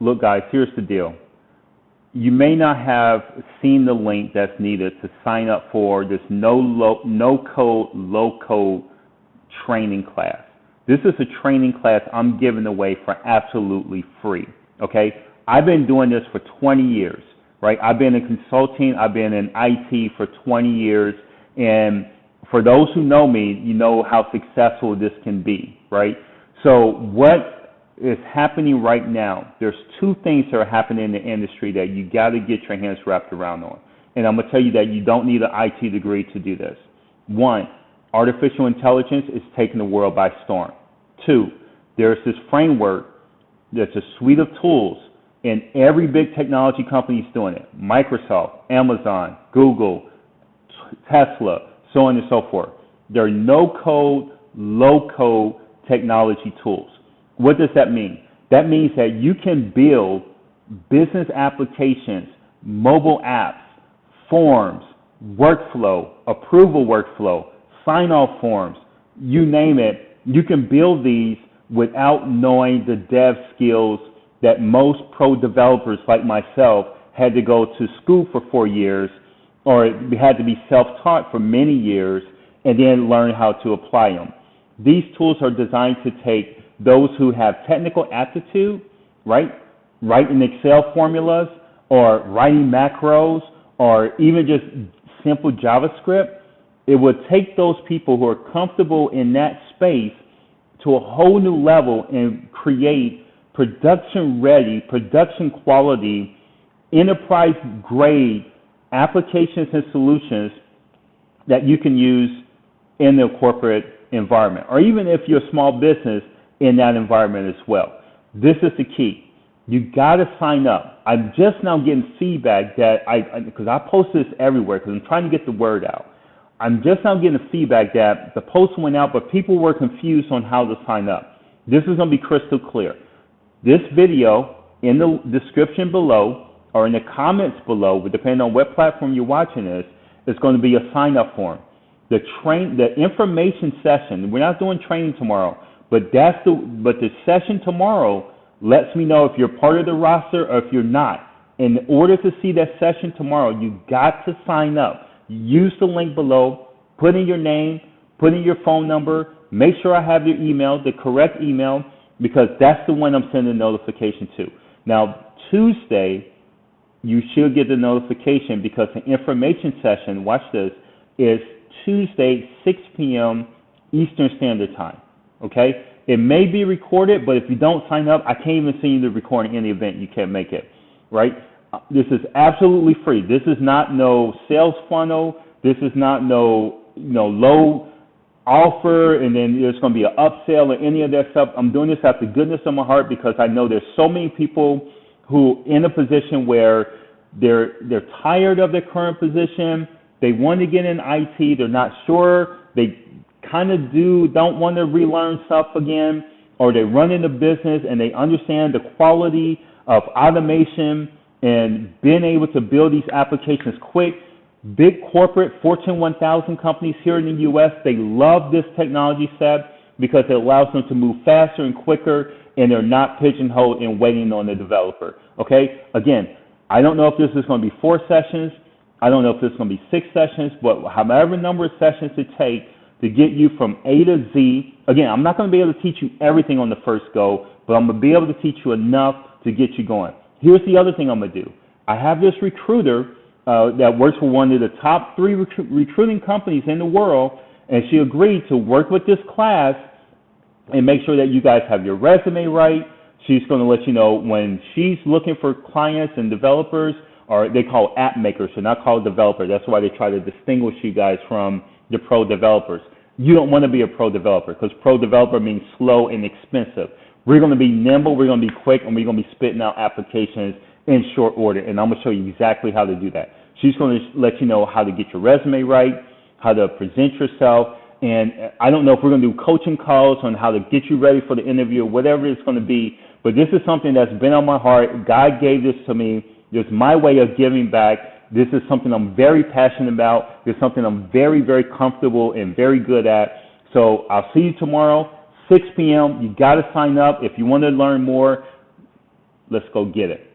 look, guys, here's the deal. You may not have seen the link that's needed to sign up for this no-code, low-code training class. This is a training class I'm giving away for absolutely free, okay? I've been doing this for 20 years, right? I've been in consulting, I've been in IT for 20 years, and for those who know me, you know how successful this can be, right? So what is happening right now, there's two things that are happening in the industry that you got to get your hands wrapped around on. And I'm going to tell you that you don't need an IT degree to do this. One, artificial intelligence is taking the world by storm. Two, there's this framework that's a suite of tools, and every big technology company is doing it. Microsoft, Amazon, Google, Tesla, so on and so forth. There are no-code, low-code technology tools. What does that mean? That means that you can build business applications, mobile apps, forms, workflow, approval workflow, sign-off forms, you name it. You can build these without knowing the dev skills that most pro developers like myself had to go to school for 4 years, or had to be self-taught for many years and then learn how to apply them. These tools are designed to take those who have technical aptitude, right? Writing Excel formulas or writing macros or even just simple JavaScript. It would take those people who are comfortable in that space to a whole new level and create production-ready, production-quality, enterprise-grade applications and solutions that you can use in the corporate environment, or even if you're a small business in that environment as well. This is the key. You got to sign up. I'm just now getting feedback that because I post this everywhere because I'm trying to get the word out. I'm just now getting feedback that the post went out, but people were confused on how to sign up. This is going to be crystal clear. This video, in the description below or in the comments below, depending on what platform you're watching this, is going to be a sign-up form. The information session, we're not doing training tomorrow, but the session tomorrow lets me know if you're part of the roster or if you're not. In order to see that session tomorrow, you got to sign up. Use the link below, put in your name, put in your phone number, make sure I have your email, the correct email, because that's the one I'm sending a notification to. Now, Tuesday, you should get the notification because the information session, watch this, is Tuesday, 6 p.m. Eastern Standard Time, okay? It may be recorded, but if you don't sign up, I can't even send you the recording in the event you can't make it, right? This is absolutely free. This is not no sales funnel. This is not no low offer and then there's going to be an upsell or any of that stuff. I'm doing this out of the goodness of my heart because I know there's so many people who in a position where they're tired of their current position. They want to get in IT. They're not sure. They kind of don't want to relearn stuff again, or they run into business and they understand the quality of automation and being able to build these applications quick. Big corporate Fortune 1000 companies here in the U.S., they love this technology set because it allows them to move faster and quicker, and they're not pigeonholed and waiting on the developer. Okay? Again, I don't know if this is going to be 4 sessions. I don't know if this is going to be 6 sessions, but however number of sessions it takes to get you from A to Z. Again, I'm not going to be able to teach you everything on the first go, but I'm going to be able to teach you enough to get you going. Here's the other thing I'm going to do. I have this recruiter that works for one of the top 3 recruiting companies in the world, and she agreed to work with this class and make sure that you guys have your resume right. She's going to let you know when she's looking for clients and developers, or they call app makers, so not called developer. That's why they try to distinguish you guys from the pro developers. You don't want to be a pro developer because pro developer means slow and expensive. We're going to be nimble, we're going to be quick, and we're going to be spitting out applications in short order, and I'm going to show you exactly how to do that. She's going to let you know how to get your resume right, how to present yourself, and I don't know if we're going to do coaching calls on how to get you ready for the interview, whatever it's going to be, but this is something that's been on my heart. God gave this to me. This is my way of giving back. This is something I'm very passionate about. This is something I'm very, very comfortable and very good at. So I'll see you tomorrow, 6 p.m. You got to sign up. If you want to learn more, Let's go get it.